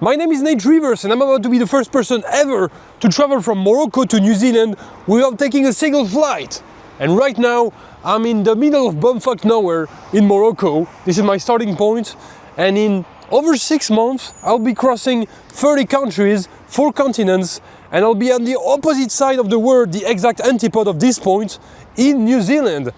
My name is Nate Rivers and I'm about to be the first person ever to travel from Morocco to New Zealand without taking a single flight. And right now I'm in the middle of bumfuck nowhere in Morocco. This is my starting point, and in over 6 months I'll be crossing 30 countries, 4 continents, and I'll be on the opposite side of the world, the exact antipode of this point, in New Zealand.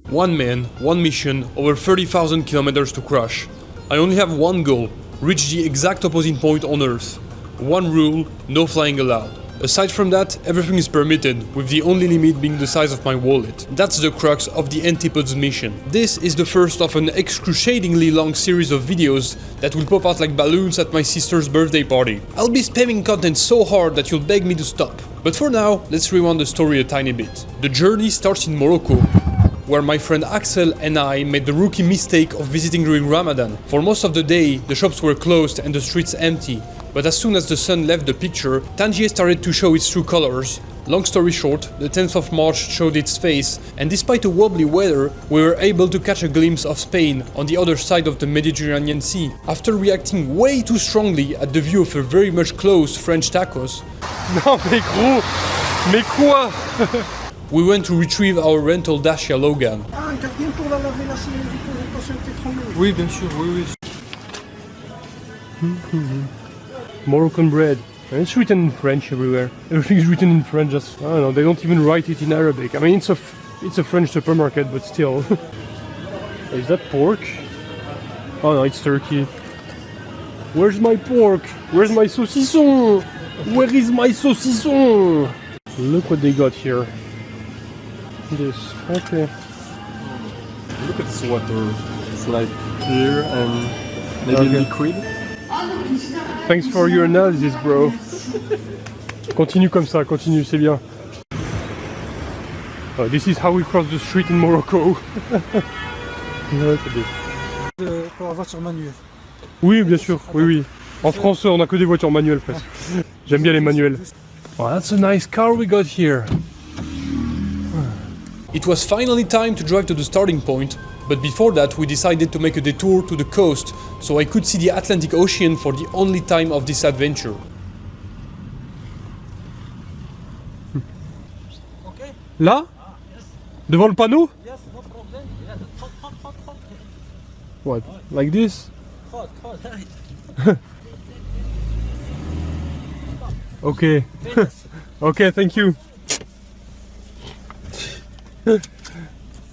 One man, one mission, over 30,000 kilometers to crush. I only have one goal: reach the exact opposite point on Earth. One rule: no flying allowed. Aside from that, everything is permitted, with the only limit being the size of my wallet. That's the crux of the Antipodes Mission. This is the first of an excruciatingly long series of videos that will pop out like balloons at my sister's birthday party. I'll be spamming content so hard that you'll beg me to stop. But for now, let's rewind the story a tiny bit. The journey starts in Morocco, where my friend Axel and I made the rookie mistake of visiting during Ramadan. For most of the day, the shops were closed and the streets empty. But as soon as the sun left the picture, Tangier started to show its true colors. Long story short, the 10th of March showed its face, and despite the wobbly weather, we were able to catch a glimpse of Spain on the other side of the Mediterranean Sea. After reacting way too strongly at the view of a very much closed French tacos, Non mais gros, mais quoi? we went to retrieve our rental Dacia Logan. Ah, un gardien pour la laver la situation était tremblée. Oui, bien sûr, oui, oui. Moroccan bread. And it's written in French everywhere. Everything's written in French, just, I don't know, they don't even write it in Arabic. I mean, it's a French supermarket, but still. Is that pork? Oh no, it's turkey. Where's my pork? Where's my saucisson? Where is my saucisson? Look what they got here. This, okay. Look at this water. It's like clear and maybe liquid. Thanks for your analysis, bro. Continue comme ça, continue, c'est bien. This is how we cross the street in Morocco. Look at this. Pour la voiture manuelle. Oui, bien sûr, oui, oui. En France, on a que des voitures manuelles presque. J'aime bien les manuels. Oh, that's a nice car we got here. It was finally time to drive to the starting point, but before that we decided to make a detour to the coast so I could see the Atlantic Ocean for the only time of this adventure. Okay? Là? Devant le panneau? Yes, no problem. Yeah, hot. What? Like this? Hot, right. Okay. Okay, thank you.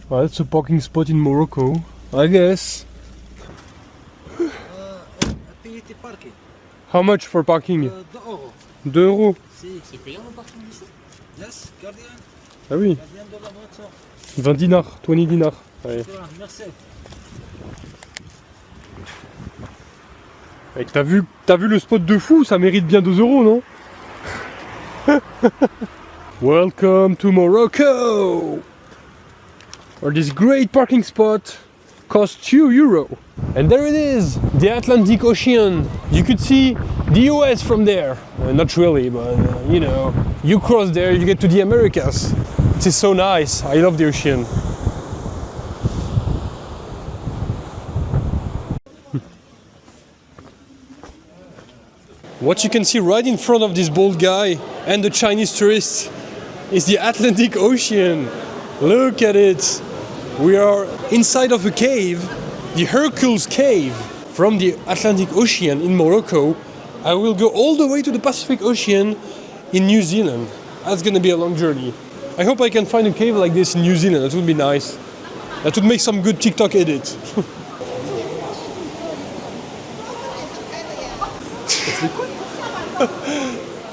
Well, that's a parking spot in Morocco, I guess. Payé parking. How much for parking? 2 €. 2 euros. C'est payant le parking ici? Yes, gardien. Ah oui. Gardien de la voiture. 20 dinars, 20 dinars. Allez. Merci. Et t'as vu le spot de fou, ça mérite bien 2 euros, non? Welcome to Morocco! Where this great parking spot costs 2 €. And there it is, the Atlantic Ocean. You could see the US from there. Not really, but you know, you cross there, you get to the Americas. It is so nice. I love the ocean. What you can see right in front of this bald guy and the Chinese tourists is the Atlantic Ocean. Look at it. We are inside of a cave, the Hercules Cave. From the Atlantic Ocean in Morocco, I will go all the way to the Pacific Ocean in New Zealand. That's gonna be a long journey. I hope I can find a cave like this in New Zealand. That would be nice. That would make some good TikTok edit.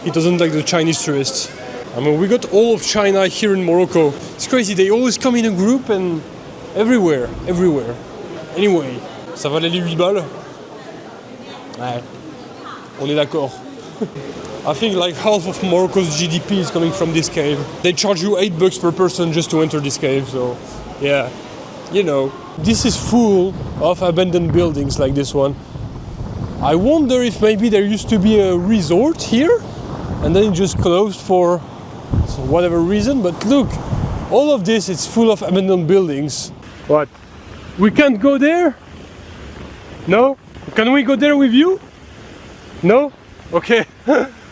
He doesn't like the Chinese tourists. I mean, we got all of China here in Morocco. It's crazy, they always come in a group and everywhere. Anyway, ça valait les 8 balles? Ouais, on est d'accord. I think like half of Morocco's GDP is coming from this cave. They charge you $8 per person just to enter this cave, so yeah. You know, this is full of abandoned buildings like this one. I wonder if maybe there used to be a resort here and then it just closed for whatever reason, but look, all of this is full of abandoned buildings. What? We can't go there? No? Can we go there with you? No? Okay.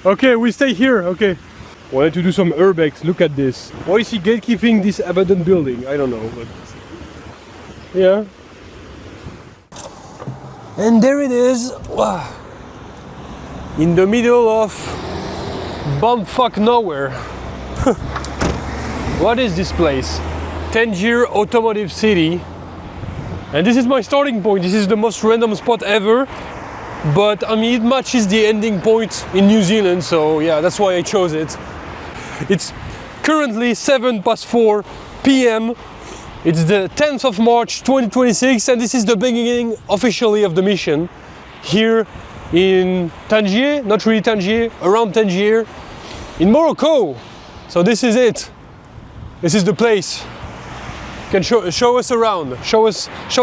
Okay, we stay here. Okay. Wanted to do some urbex. Look at this. Why is he gatekeeping this abandoned building? I don't know. But yeah. And there it is. Wow. In the middle of bumfuck nowhere. What is this place? Tangier Automotive City. And this is my starting point. This is the most random spot ever. But I mean, it matches the ending point in New Zealand, so yeah, that's why I chose it. It's currently 4 p.m. It's the 10th of March 2026, and this is the beginning officially of the mission here in Tangier, not really Tangier, around Tangier, in Morocco. So this is it. This is the place. You can show us around, show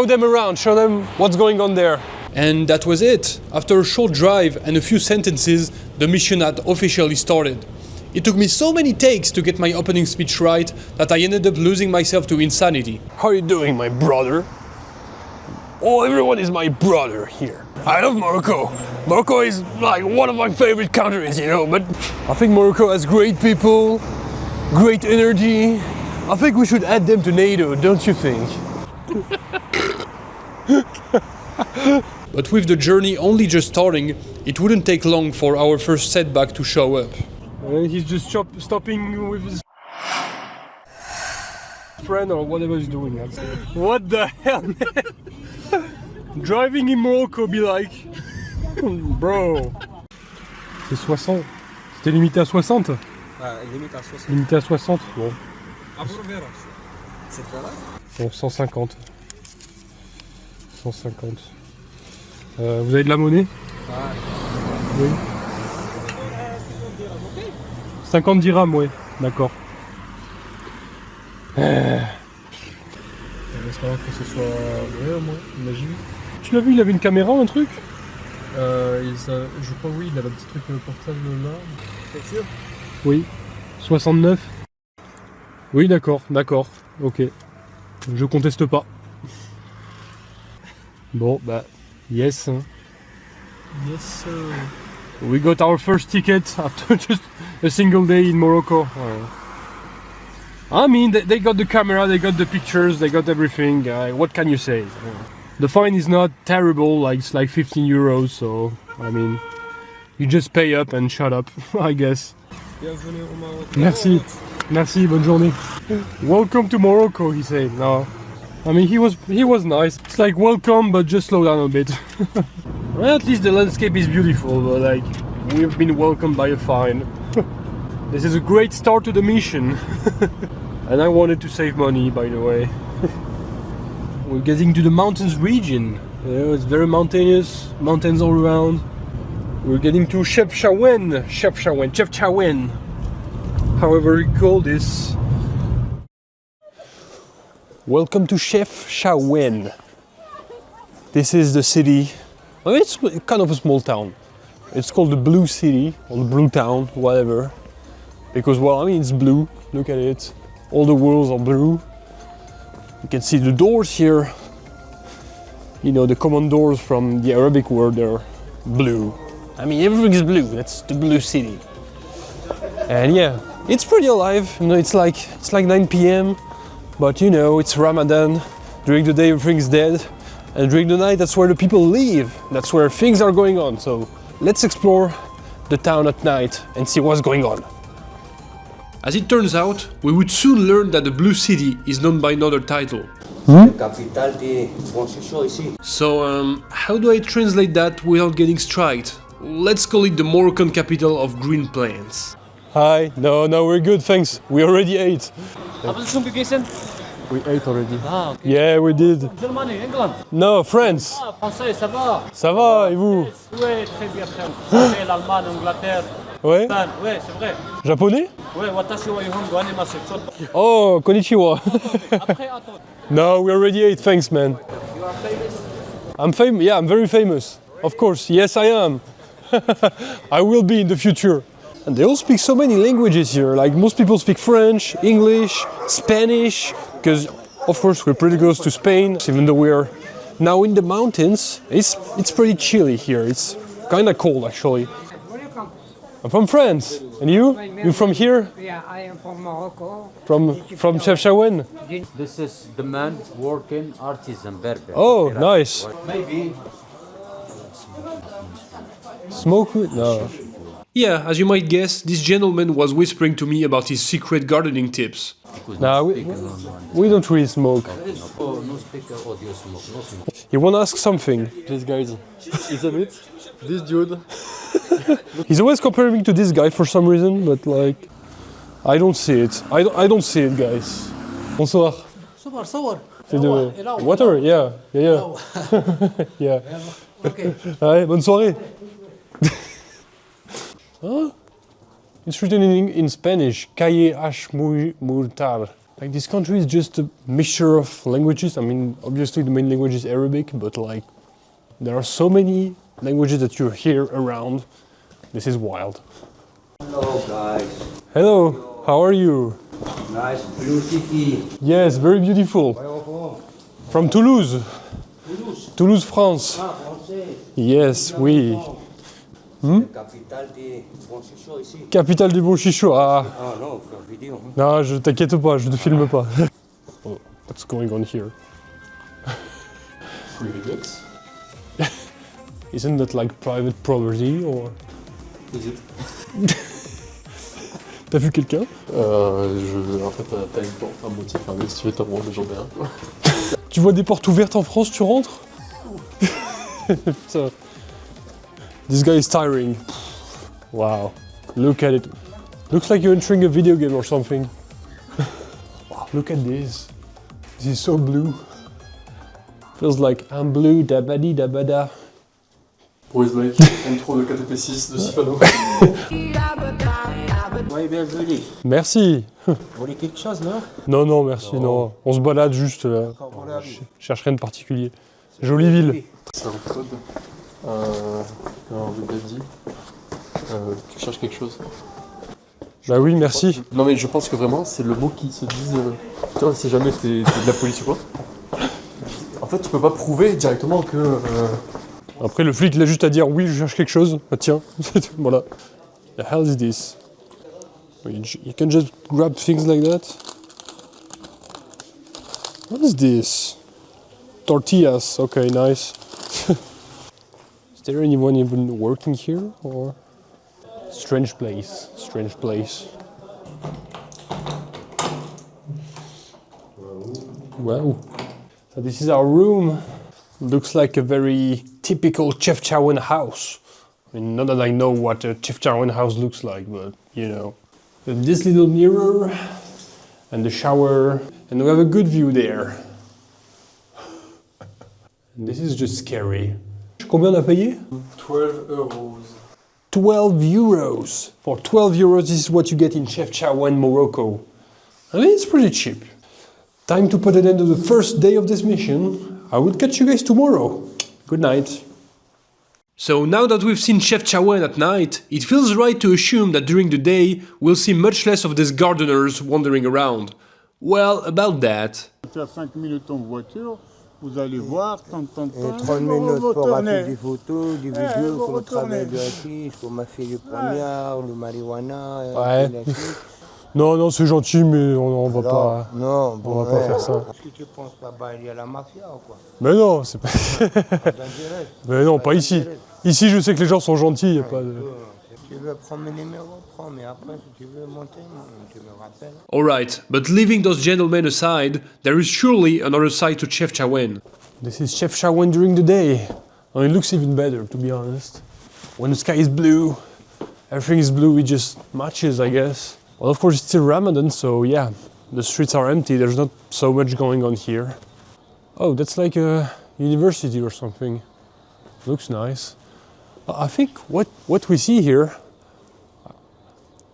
them around, show them what's going on there. And that was it. After a short drive and a few sentences, the mission had officially started. It took me so many takes to get my opening speech right that I ended up losing myself to insanity. How are you doing, my brother? Oh, everyone is my brother here. I love Morocco. Morocco is like one of my favorite countries, you know, but I think Morocco has great people, great energy. I think we should add them to NATO, don't you think? But with the journey only just starting, it wouldn't take long for our first setback to show up. He's just stopping with his friend or whatever he's doing. What the hell, man? Driving in Morocco be like... Bro. C'est 60. C'était limité à 60. Ah, limite à 60. Limité à 60, bon. Ah, vous verrez. C'est là. Bon, 150. 150. Vous avez de la monnaie? Oui. 50 dirhams, ouais, d'accord. En espérant que ce soit vrai au moins, imagine. Tu l'as vu, il avait une caméra, un truc? Je crois oui, il avait un petit truc portable là. C'est sûr? Oui. 69. Oui, d'accord, ok. Je conteste pas. Bon, bah, yes. Yes, sir. We got our first ticket after just a single day in Morocco. I mean, they got the camera, they got the pictures, they got everything. What can you say? The fine is not terrible, like it's like 15 euros, so I mean, you just pay up and shut up, I guess. Merci, merci, bonne journée. Welcome to Morocco, he said. No, I mean he was nice. It's like welcome, but just slow down a bit. Well, at least the landscape is beautiful, but like we've been welcomed by a fine. This is a great start to the mission. And I wanted to save money, by the way. We're getting to the mountains region. You know, it's very mountainous, mountains all around. We're getting to Chefchaouen, however you call this. Welcome to Chefchaouen. This is the city. I mean, it's kind of a small town. It's called the Blue City, or the Blue Town, whatever. Because, well, I mean, it's blue. Look at it. All the walls are blue. You can see the doors here. You know, the common doors from the Arabic word are blue. I mean, everything is blue. That's the Blue City. And yeah, it's pretty alive. You know, it's like 9 p.m. But you know, it's Ramadan. During the day, everything's dead. And during the night, that's where the people live. That's where things are going on. So let's explore the town at night and see what's going on. As it turns out, we would soon learn that the Blue City is known by another title. So, how do I translate that without getting striked? Let's call it the Moroccan capital of green plains. Hi, no, we're good, thanks. We already ate. We ate already. Ah, okay. Yeah, we did. Germany, England. No, France. Ah, français, ça va? Ça va, et vous? Oui, très bien, frère. Français, l'Allemagne, l'Angleterre. Ouais. Oui, c'est vrai. Japonais? Oui, watashi wa yihongo animasu. Oh, konnichiwa. Après, attends. No, we already ate, thanks, man. You are famous? I'm famous, yeah, I'm very famous. Of course, yes, I am. I will be in the future. And they all speak so many languages here. Like most people speak French, English, Spanish, because of course we're pretty close to Spain. Even though we're now in the mountains, it's pretty chilly here. It's kind of cold actually. Where do you come? I'm from France. And you? You from here? Yeah, I am from Morocco. From Chefchaouen? This is the man working artisan berber. Oh, nice. Maybe Smoke it? No. Yeah, as you might guess, this gentleman was whispering to me about his secret gardening tips. Nah, we don't really smoke. no speaker audio smoke, no smoke. You want to ask something? Please, guys, isn't it? This dude. He's always comparing me to this guy for some reason, but like, I don't see it. I don't see it, guys. Bonsoir. صور C'est de water? Yeah. Yeah. Ouais, bonne soirée. Huh? It's written in Spanish, Calle H. Murtar. Like, this country is just a mixture of languages. I mean, obviously the main language is Arabic, but like, there are so many languages that you hear around. This is wild. Hello guys, Hello, how are you? nice blue city. Yes, very beautiful. Where are you From Toulouse. Toulouse. Toulouse, France. Ah, français. Yes, oui. La capitale des bons chichos ici. Capitale du bon chichot. Ah, Ah non, faire vidéo. non, je t'inquiète pas, je te filme pas. Oh, what's going on here? Free Vegas. Isn't that like private property or? Is it? T'as vu quelqu'un? En fait, t'as une porte à moitié fermée, si tu veux, t'as vraiment des gens derrière. Tu vois des portes ouvertes en France, tu rentres? Putain. This guy is tiring. Wow. Look at it. Looks like you're entering a video game or something. Wow, look at this. This is so blue. Feels like I'm blue, dabadi dabada. Boys like, intro de KTP6 de Sifano. Oui, bienvenue. Merci. Vous voulez quelque chose, non? Non, non, merci, non. On se balade juste là. Je cherche rien de particulier. Jolie ville. C'est un code. Le gars dit. Tu cherches quelque chose? Bah oui, merci. Non, mais je pense que vraiment, c'est le mot qui se dise. Tu vois, si jamais t'es de la police ou quoi. En fait, tu peux pas prouver directement que. Après, le flic, il a juste à dire oui, je cherche quelque chose. Ah tiens, voilà. The hell is this? You can just grab things like that? What is this? Tortillas. Okay, nice. Is there anyone even working here, or? Strange place. Strange place. Wow. So this is our room. Looks like a very typical Chefchaouen house. I mean, not that I know what a Chefchaouen house looks like, but you know. With this little mirror and the shower, and we have a good view there. And this is just scary. Combien on a payé? 12 euros. 12 euros. For 12 euros, this is what you get in Chefchaouen, Morocco. I mean, it's pretty cheap. Time to put an end to the first day of this mission. I will catch you guys tomorrow. Good night. So now that we've seen Chefchaouen at night, it feels right to assume that during the day we'll see much less of these gardeners wandering around. Well, about that. Faire 5 minutes en voiture, vous allez voir, tant, 30 minutes pour rater des photos, des vidéos, comme travail de l'artiste, pour ma fille de première, le marijuana. Ouais. Non, non, c'est gentil, mais on va pas. Non, On va pas faire ça. Est-ce que tu penses là-bas il y a la mafia ou quoi? Mais non, c'est pas. Dangereux. Mais non, pas ici. Ici, je sais que les gens sont gentils, y a pas de. Si tu veux prendre mes numéros, prends, mais après, si tu veux monter, tu me rappelles. Alright, but leaving those gentlemen aside, there is surely another side to Chefchaouen. This is Chefchaouen during the day. And it looks even better, to be honest. When the sky is blue, everything is blue, it just matches, I guess. Well, of course, it's still Ramadan, so yeah, the streets are empty, there's not so much going on here. Oh, that's like a university or something. Looks nice. I think what we see here,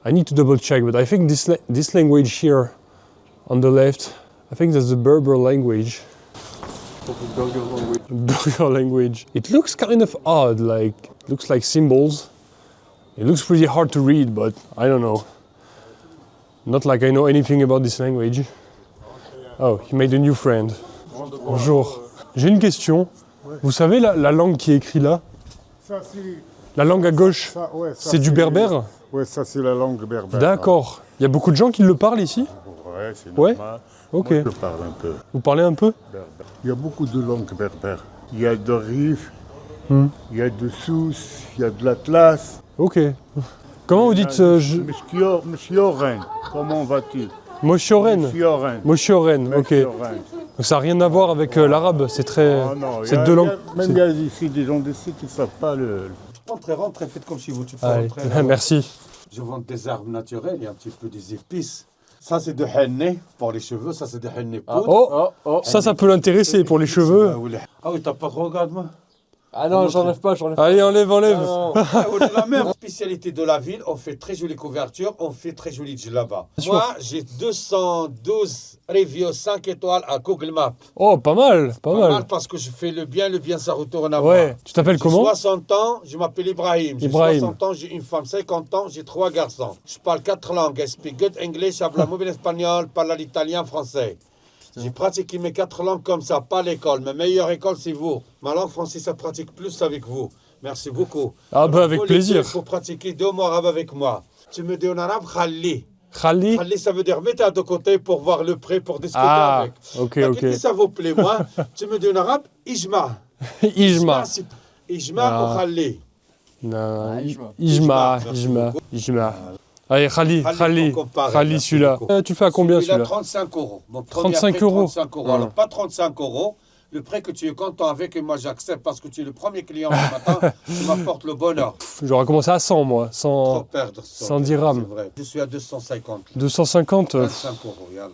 I need to double check, but I think this language here on the left, I think that's the Berber language. Burger language. Berber language. It looks kind of odd, like, it looks like symbols. It looks pretty hard to read, but I don't know. Not like I know anything about this language. Oh, he made a new friend. Bonjour. J'ai une question. Vous savez la langue qui est écrite là? Ça, c'est La langue à gauche, Ça, ouais, ça, c'est du berbère? Ouais, ça c'est la langue berbère. D'accord. Il y a beaucoup de gens qui le parlent ici? Ouais, c'est Ouais. normal. Ok. Moi, je parle un peu Vous parlez un peu? berbère. Il y a beaucoup de langues berbères. Il y a de Rif, il y a de Sousse, il y a de l'Atlas. Ok. Comment vous dites Monsieur Oren, comment vas-tu? Moshoren? Monsieur Oren. Moshoren, ok. Monsieur Oren. Donc ça n'a rien à voir avec l'arabe, c'est très... Oh non, c'est deux langues. Même il y a ici des gens d'ici qui ne savent pas le... Rentrez, faites comme si vous. Tu peux Allez, rentrer. merci. Je vends des herbes naturelles, il y a un petit peu des épices. Ça, c'est de henné pour les cheveux, ça, c'est de henné poudre. Oh, ça peut l'intéresser pour les cheveux. Ah oui, t'as pas trop, regarde-moi. Ah non, j'enlève pas. Allez, enlève. Ah, on est la même spécialité de la ville, on fait très jolie couverture, on fait très joli djellaba. Moi, j'ai 212 reviews 5 étoiles à Google Maps. Oh, pas mal. Parce que je fais le bien, ça retourne à moi. Ouais, tu t'appelles J'ai comment? 60 ans, je m'appelle Ibrahim. J'ai Ibrahim. 60 ans, j'ai une femme, 50 ans, j'ai 3 garçons. Je parle 4 langues. I speak good English, habla muy bien espagnol, parle l'italien, français. J'ai pratiqué mes 4 langues comme ça, pas l'école. Ma meilleure école, c'est vous. Ma langue française, ça pratique plus avec vous. Merci beaucoup. Ah bah avec plaisir. Il faut pratiquer 2 mots arabes avec moi. Tu me dis en arabe, Khalli. Khali? Khalli, ça veut dire mettez à de côté pour voir le prêt, pour discuter Ah, avec. ok. Ça vous plaît, moi. Tu me dis en arabe, Ijma. Ijma. Ijma ou Khalli. Non, Ijma. Ijma. Allez, Khali, pour comparer, celui-là. beaucoup. Tu le fais à combien Celui-là, celui-là? 35 euros. Mon 35 prix, euros. 35 euros. Alors, pas 35 euros. Le prêt que tu es content avec, et moi j'accepte parce que tu es le premier client ce matin, tu m'apportes le bonheur. J'aurais commencé à 100 moi, Trop 100, perdre. 100 dirhams. C'est vrai. Je suis à 250. 250. 25 euros, regarde.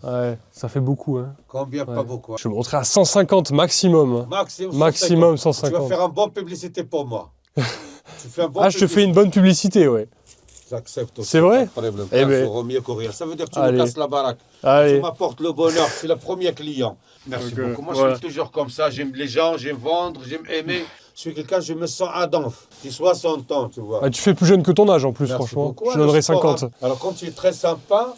Ouais, ça fait beaucoup. Hein. Combien? Pas beaucoup. Je monterai à 150 maximum. Maximum 150. Tu vas faire une bonne publicité pour moi. Tu fais un bon Je te fais une bonne publicité, ouais. J'accepte aussi. C'est vrai? Pas de problème. Eh ben. Mieux courir. Ça veut dire que tu Allez. me casses la baraque. Allez. Tu m'apportes le bonheur. C'est le premier client. Merci beaucoup. Moi, je suis toujours comme ça. J'aime les gens, j'aime vendre, j'aime aimer. Je suis quelqu'un, je me sens Adolphe. J'ai 60 ans, tu vois. Ah, tu fais plus jeune que ton âge en plus, Merci franchement. beaucoup. Je Alors, donnerais sport, 50. hein. Alors, quand tu es très sympa,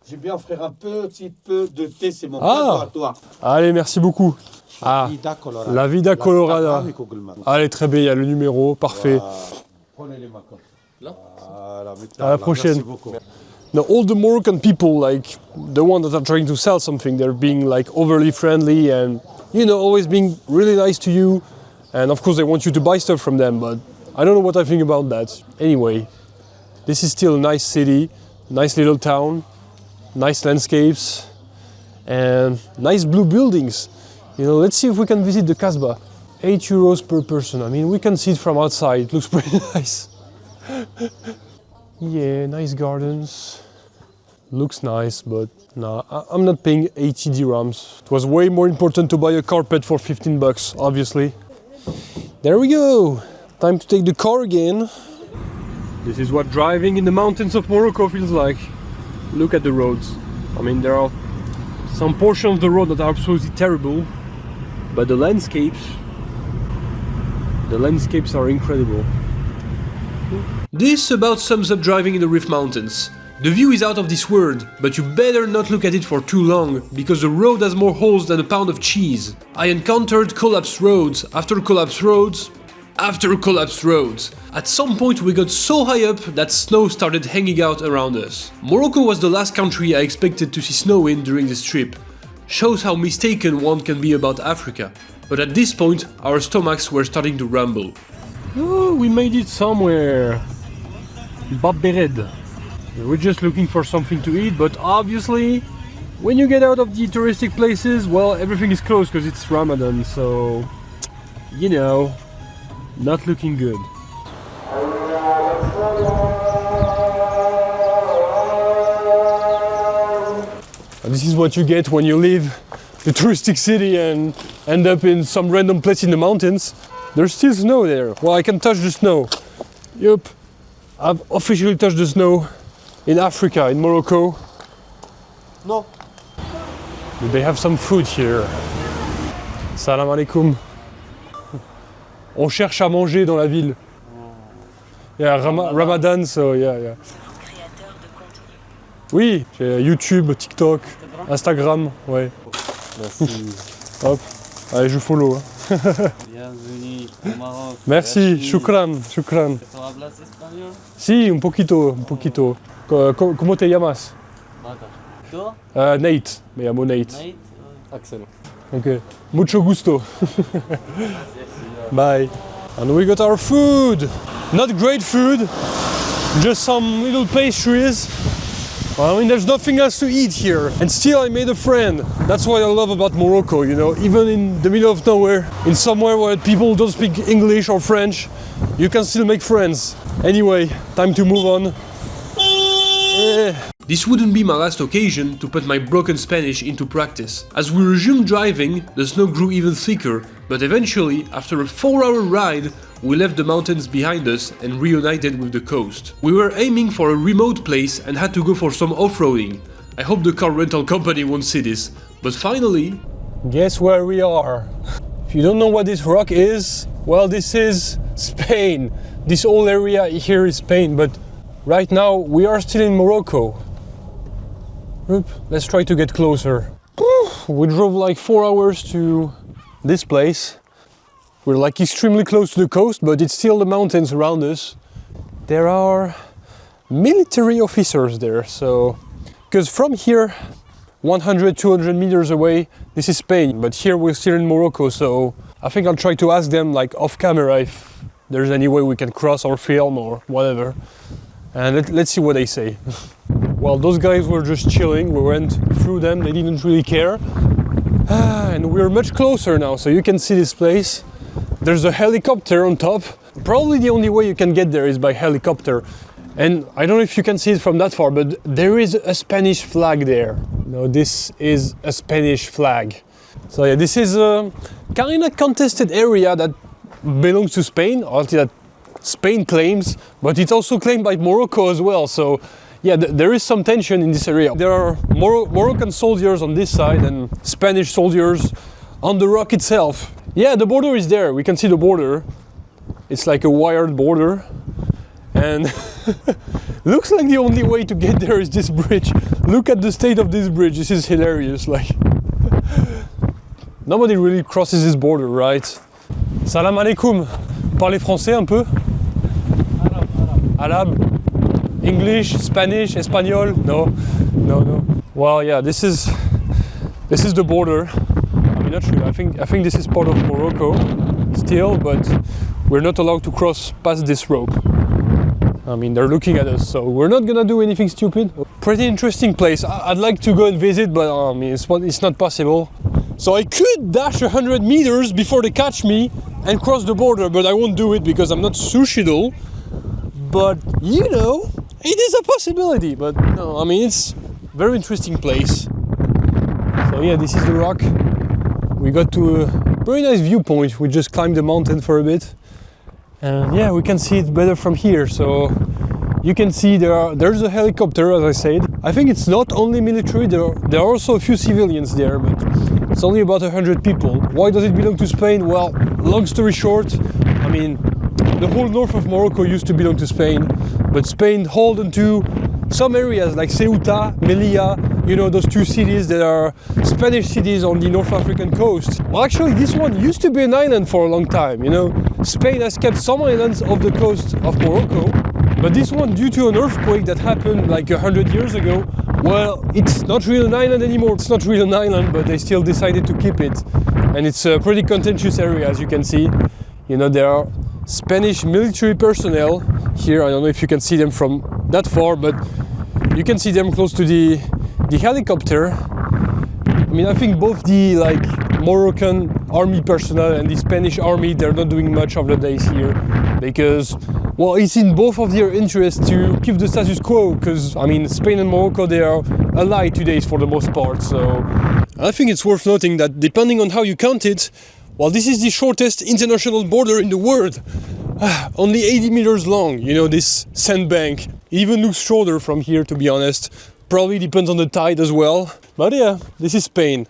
j'ai bien offrir un petit peu de thé. C'est mon Ah. cadeau à toi. Allez, merci beaucoup. Ah, la vida colorada. Allez, très bien, il y a le numéro, parfait. Prenez les mains comme ça. À la prochaine. Merci beaucoup. Now, all the Moroccan people, like the ones that are trying to sell something, they're being like overly friendly and, you know, always being really nice to you. And of course, they want you to buy stuff from them, but I don't know what I think about that. Anyway, this is still a nice city, nice little town, nice landscapes, and nice blue buildings. You know, let's see if we can visit the Kasbah. 8 euros per person. I mean, we can see it from outside. It looks pretty nice. Yeah, nice gardens. Looks nice, but no, I'm not paying 80 dirhams. It was way more important to buy a carpet for 15 bucks, obviously. There we go. Time to take the car again. This is what driving in the mountains of Morocco feels like. Look at the roads. I mean, there are some portions of the road that are absolutely terrible, but the landscapes are incredible. This about sums up driving in the Rif Mountains. The view is out of this world, but you better not look at it for too long, because the road has more holes than a pound of cheese. I encountered collapsed roads, after collapsed roads, after collapsed roads. At some point we got so high up that snow started hanging out around us. Morocco was the last country I expected to see snow in during this trip. Shows how mistaken one can be about Africa. But at this point, our stomachs were starting to rumble. Oh, we made it somewhere. Bab Bered. We're just looking for something to eat, but obviously, when you get out of the touristic places, well, everything is closed because it's Ramadan, so, you know, not looking good. This is what you get when you leave the touristic city and end up in some random place in the mountains. There's still snow there. Well, I can touch the snow. Yup, I've officially touched the snow in Africa, in Morocco. No. But they have some food here. Salam alaikum. On cherche à manger dans la ville. Yeah, Ramadan, so yeah. Oui, j'ai YouTube, TikTok, Instagram, ouais. Merci. Hop, allez, je follow. Hein. Bienvenue au Maroc. Merci, shukran, shukran. ¿Tú hablas español? Sí, un poquito, un poquito. ¿Cómo te llamas? Mata. ¿Tú? Nate, me llamo Nate. Nate? Axel. Okay. Mucho gusto. Bye. And we got our food. Not great food, just some little pastries. I mean, there's nothing else to eat here. And still I made a friend. That's what I love about Morocco, you know. Even in the middle of nowhere, in somewhere where people don't speak English or French, you can still make friends. Anyway, time to move on. This wouldn't be my last occasion to put my broken Spanish into practice. As we resumed driving, the snow grew even thicker, but eventually, after a 4-hour ride, we left the mountains behind us and reunited with the coast. We were aiming for a remote place and had to go for some off-roading. I hope the car rental company won't see this, but finally... Guess where we are? If you don't know what this rock is, well, this is Spain. This whole area here is Spain, but right now we are still in Morocco. Oop, let's try to get closer. We drove like 4 hours to this place. We're like extremely close to the coast, but it's still the mountains around us. There are military officers there, so... Because from here, 100, 200 meters away, this is Spain, but here we're still in Morocco, so I think I'll try to ask them like off camera if there's any way we can cross or film or whatever. And let's see what they say. Well, those guys were just chilling, we went through them, they didn't really care. And we're much closer now, so you can see this place. There's a helicopter on top. Probably the only way you can get there is by helicopter. And I don't know if you can see it from that far, but there is a Spanish flag there. No, this is a Spanish flag. So yeah, this is a kind of contested area that belongs to Spain, or that Spain claims, but it's also claimed by Morocco as well. So yeah, there is some tension in this area. There are Moroccan soldiers on this side and Spanish soldiers on the rock itself. Yeah, the border is there. We can see the border. It's like a wired border. And looks like the only way to get there is this bridge. Look at the state of this bridge. This is hilarious. Like, nobody really crosses this border, right? Salam alaikum. Parlez français un peu? Arabe. English, Spanish, Espanol? No. Well, yeah, this is the border. I mean, not sure. I think this is part of Morocco still, but we're not allowed to cross past this rope. I mean, they're looking at us, so we're not gonna do anything stupid. Pretty interesting place. I'd like to go and visit, but I mean, it's not possible. So I could dash 100 meters before they catch me and cross the border, but I won't do it because I'm not suicidal. But, you know, it is a possibility. But no, I mean, it's a very interesting place. So yeah, this is the rock. We got to a very nice viewpoint. We just climbed the mountain for a bit. And yeah, we can see it better from here. So you can see there's a helicopter, as I said. I think it's not only military, there are also a few civilians there, but it's only about 100 people. Why does it belong to Spain? Well, long story short, I mean, the whole north of Morocco used to belong to Spain, but Spain held onto some areas like Ceuta, Melilla, you know, those two cities that are Spanish cities on the North African coast. Well, actually, this one used to be an island for a long time, you know. Spain has kept some islands off the coast of Morocco, but this one, due to an earthquake that happened like 100 years ago, well, it's not really an island anymore. It's not really an island, but they still decided to keep it. And it's a pretty contentious area, as you can see. You know, there are Spanish military personnel here. I don't know if you can see them from that far, but you can see them close to the helicopter. I mean, I think both the Moroccan army personnel and the Spanish army, they're not doing much of the days here because, well, it's in both of their interests to keep the status quo because, I mean, Spain and Morocco, they are allied today for the most part. So I think it's worth noting that depending on how you count it, well, this is the shortest international border in the world. Only 80 meters long, you know, this sandbank. It even looks shorter from here, to be honest. Probably depends on the tide as well. But yeah, this is Spain.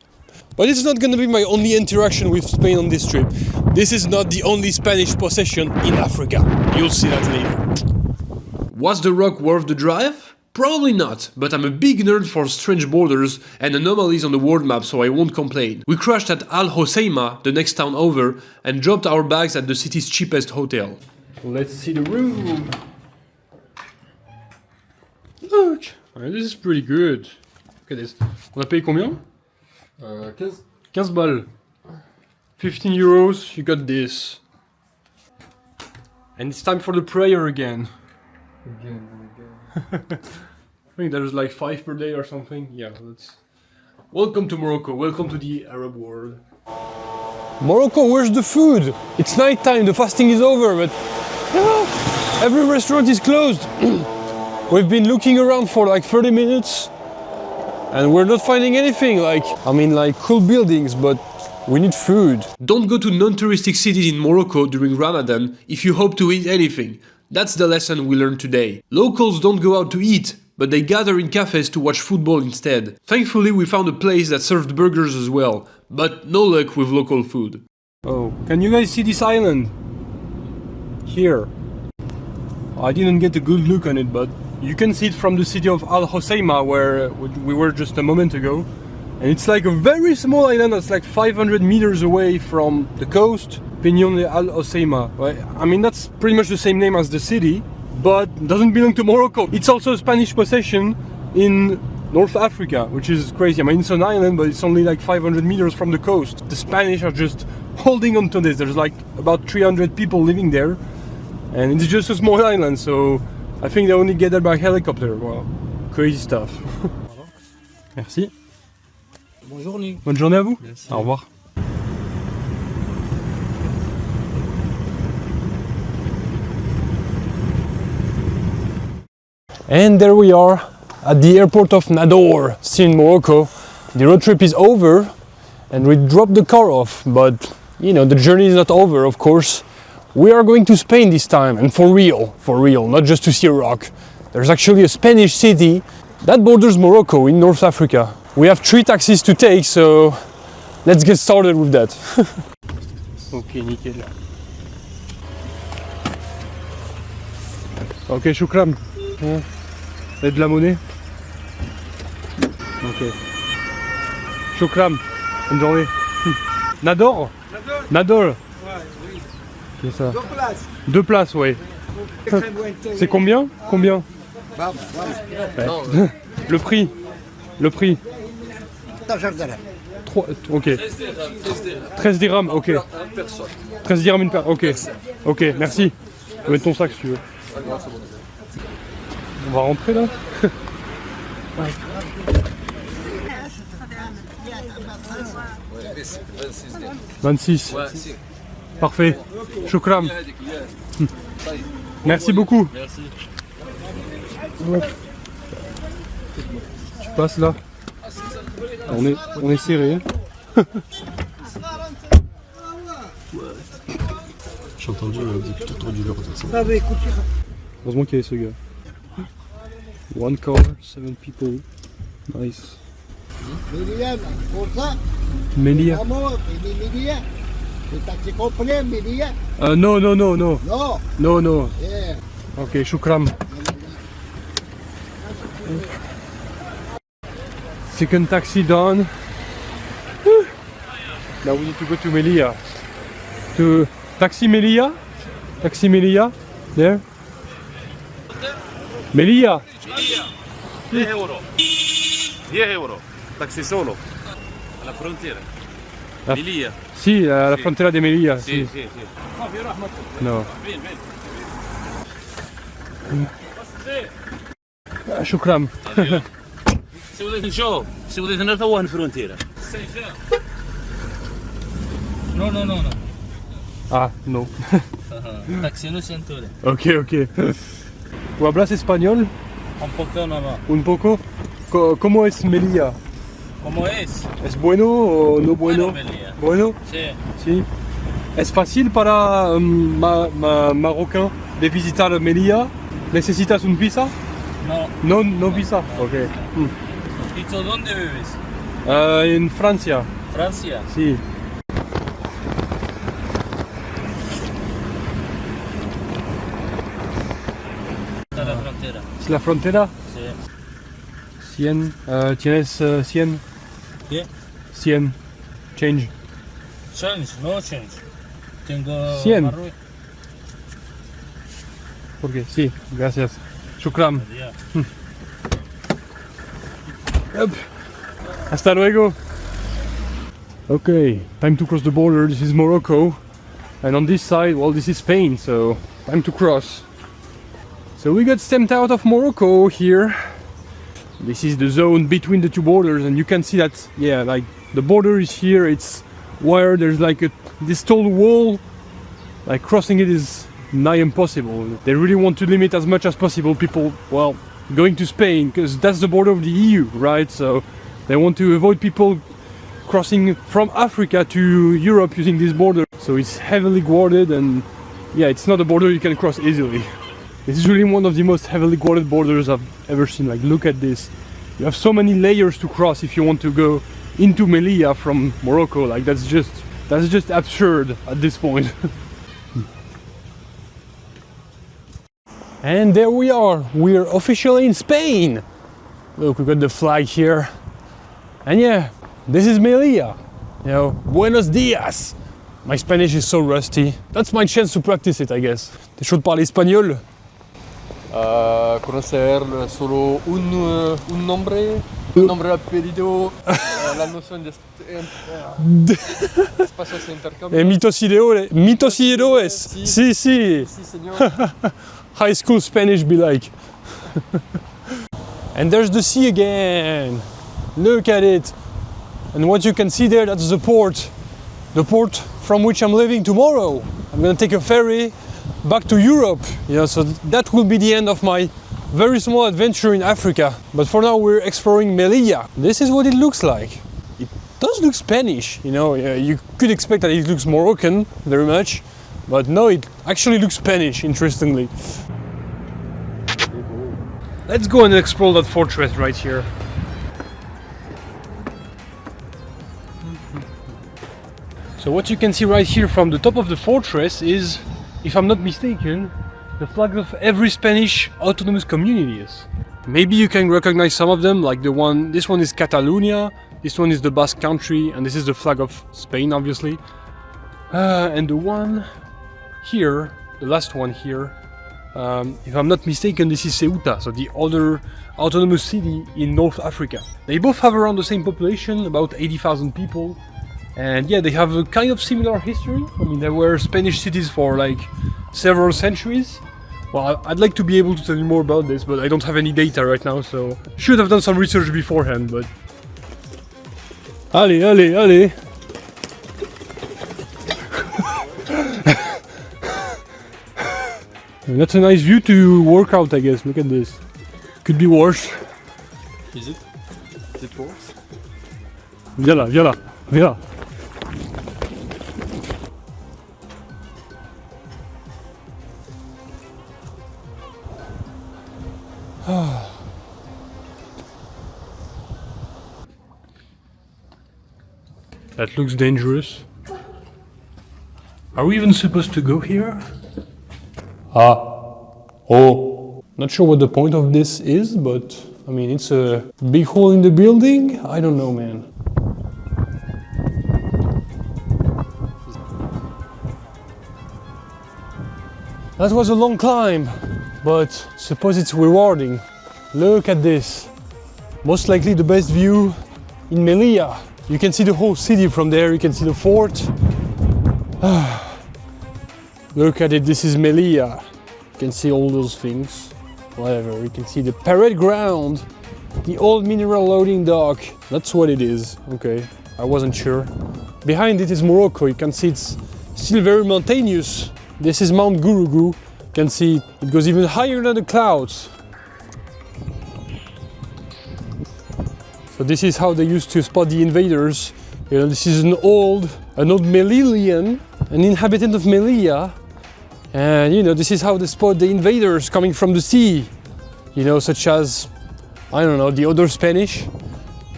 But it's not gonna be my only interaction with Spain on this trip. This is not the only Spanish possession in Africa. You'll see that later. Was the rock worth the drive? Probably not, but I'm a big nerd for strange borders and anomalies on the world map, so I won't complain. We crashed at Al Hoceima, the next town over, and dropped our bags at the city's cheapest hotel. Let's see the room. Look! Ouais, this is pretty good. Look at this. On a payé combien? 15 balles. 15 euros, you got this. And it's time for the prayer again. I think there's like 5 per day or something. Yeah, that's... Welcome to Morocco, welcome to the Arab world. Morocco, where's the food? It's night time, the fasting is over, but every restaurant is closed. We've been looking around for like 30 minutes and we're not finding anything, like cool buildings, but we need food. Don't go to non-touristic cities in Morocco during Ramadan if you hope to eat anything. That's the lesson we learned today. Locals don't go out to eat, but they gather in cafes to watch football instead. Thankfully we found a place that served burgers as well, but no luck with local food. Oh, can you guys see this island? Here. I didn't get a good look on it, but you can see it from the city of Al Hoceima, where we were just a moment ago. And it's like a very small island that's like 500 meters away from the coast, Peñón de Al Hoceima. I mean, that's pretty much the same name as the city, but doesn't belong to Morocco. It's also a Spanish possession in North Africa, which is crazy. I mean, it's an island, but it's only like 500 meters from the coast. The Spanish are just holding on to this. There's like about 300 people living there, and it's just a small island, so I think they only get there by helicopter. Wow, crazy stuff. Merci. Bonne journée. Bonne journée à vous. Merci. Au revoir. And there we are at the airport of Nador, still in Morocco. The road trip is over and we dropped the car off, but you know, the journey is not over, of course. We are going to Spain this time, and for real, not just to see a rock. There's actually a Spanish city that borders Morocco in North Africa. We have 3 taxis to take, so let's get started with that. Ok, nickel. Ok, choukram. Et de la monnaie. Ok. Choukram. Bonne journée. Nador. Nador. C'est ça. 2 places, ouais. C'est combien? Combien? Ouais. Le prix. 3, ok. 13 dirhams, ok. 13 dirhams une paire, ok. Ok, merci. Je vais mettre ton sac si tu veux. On va rentrer là. 26. Parfait. Choukram. Merci beaucoup. Merci. Tu passes là. On est serré. J'ai entendu plutôt tordu leur ça. Heureusement qu'il y avait ce gars. 1 car, 7 people. Nice. Melilla. No. Ok, choukram. Second taxi done. Now we need to go to Melilla. To Taxi Melilla? Taxi Melilla? There? Melilla? 10 euro. 10 euro. Taxi solo. Alla frontiera. Melilla. Sì, alla frontiera di Melilla. Sì. No. Shukran. Se volete show, se volete andare a one frontiera. No. Ah, no. Taxi no centure. Ok. ¿Tú hablas español? Un poco nomás. Un poco. ¿Cómo es Melilla? ¿Cómo es? ¿Es bueno o no bueno? Melilla. Bueno? Sí. ¿Es fácil para marocain de visitar Melilla? ¿Necesitas un visa? No. No visa. Ok. ¿Y tú dónde vives? En Francia. Francia. Sí. Hasta la frontera. frontera. Es la frontera. Sí. 100. ¿Tienes 100? ¿Qué? 100. Change. Change, no change. Tengo 100. Marruecos. ¿Por qué? Sí, gracias. Shukran. Ya. Yep. Hasta luego. Okay, time to cross the border. This is Morocco. And on this side, well, this is Spain, so time to cross. So we got stamped out of Morocco here. This is the zone between the two borders, and you can see that, yeah, like the border is here, it's where there's like this tall wall, like crossing it is nigh impossible. They really want to limit as much as possible people, well, going to Spain, because that's the border of the EU, right? So they want to avoid people crossing from Africa to Europe using this border. So it's heavily guarded, and yeah, it's not a border you can cross easily. This is really one of the most heavily guarded borders I've ever seen. Like, look at this. You have so many layers to cross if you want to go into Melilla from Morocco. Like, that's just absurd at this point. And there we are, we're officially in Spain. Look, we got the flag here. And yeah, this is Melilla. You know, buenos dias. My Spanish is so rusty. That's my chance to practice it, I guess. T'es chaud de parler espagnol? Conocer solo un nombre, un nombre apellido, la noción de espacios de intercambio. Mitos y héroes. Sí, sí. Sí, señor. High school Spanish be like. And there's the sea again. Look at it. And what you can see there, that's the port. The port from which I'm leaving tomorrow. I'm gonna take a ferry back to Europe. Yeah, so that will be the end of my very small adventure in Africa. But for now we're exploring Melilla. This is what it looks like. It does look Spanish, you know. You could expect that it looks Moroccan very much. But no, it actually looks Spanish, interestingly. Let's go and explore that fortress right here. So what you can see right here from the top of the fortress is, if I'm not mistaken, the flags of every Spanish autonomous communities. Maybe you can recognize some of them, like this one is Catalonia, this one is the Basque country, and this is the flag of Spain, obviously. And the one here, the last one here, if I'm not mistaken, this is Ceuta, so the other autonomous city in North Africa. They both have around the same population, about 80,000 people. And yeah, they have a kind of similar history. I mean, they were Spanish cities for like several centuries. Well, I'd like to be able to tell you more about this, but I don't have any data right now, so should have done some research beforehand, but... Allez, allez, allez! And that's a nice view to work out, I guess. Look at this. Could be worse. Is it? Is it worse? Viens là, viens là, viens là. That looks dangerous. Are we even supposed to go here? Oh. Not sure what the point of this is, but I mean, it's a big hole in the building. I don't know, man. That was a long climb, but suppose it's rewarding. Look at this. Most likely the best view in Melilla. You can see the whole city from there, you can see the fort. Look at it, this is Melilla. You can see all those things. Whatever, you can see the parade ground, the old mineral loading dock. That's what it is. Okay, I wasn't sure. Behind it is Morocco. You can see it's still very mountainous. This is Mount Gurugu. You can see it goes even higher than the clouds. So this is how they used to spot the invaders. You know, this is an old Melillian, an inhabitant of Melilla. And you know, this is how they spot the invaders coming from the sea. You know, such as, I don't know, the other Spanish.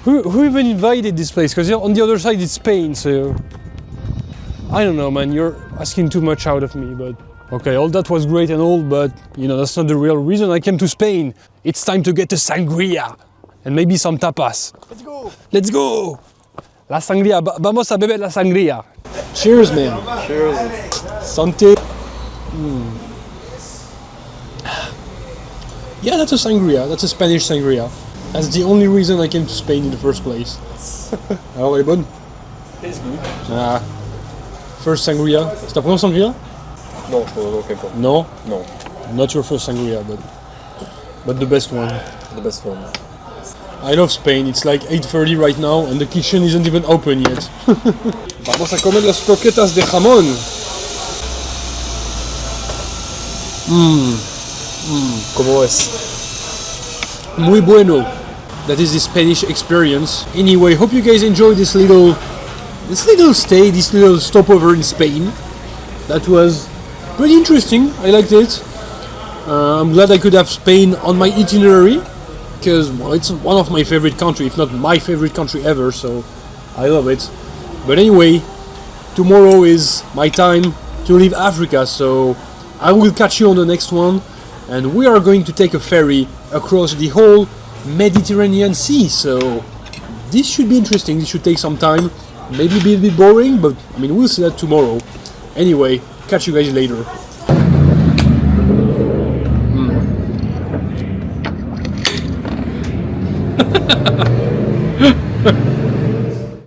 Who even invaded this place? Because on the other side it's Spain, so... I don't know, man, you're asking too much out of me, but Okay, all that was great and all, but you know, that's not the real reason I came to Spain. It's time to get a sangria and maybe some tapas. Let's go! Let's go! La sangria, vamos a beber la sangria. Cheers, man. Cheers. Santé. Yeah, that's a sangria. That's a Spanish sangria. That's the only reason I came to Spain in the first place. Alors, elle est bonne? Tastes good. Ah. First sangria. C'est ta première sangria? Non, je ne connais pas. No? Non. Not your first sangria, but the best one. The best one. I love Spain. It's like 8:30 right now and the kitchen isn't even open yet. Vamos a comer las croquetas de jamón. ¿Cómo es? Muy bueno. That is the Spanish experience. Anyway, hope you guys enjoyed this little stay, this little stopover in Spain. That was pretty interesting. I liked it. I'm glad I could have Spain on my itinerary because, well, it's one of my favorite countries, if not my favorite country ever, so I love it. But anyway, tomorrow is my time to leave Africa, so I will catch you on the next one, and we are going to take a ferry across the whole Mediterranean Sea, so this should be interesting. This should take some time, maybe be a bit boring, but I mean, we'll see that tomorrow. Anyway, catch you guys later.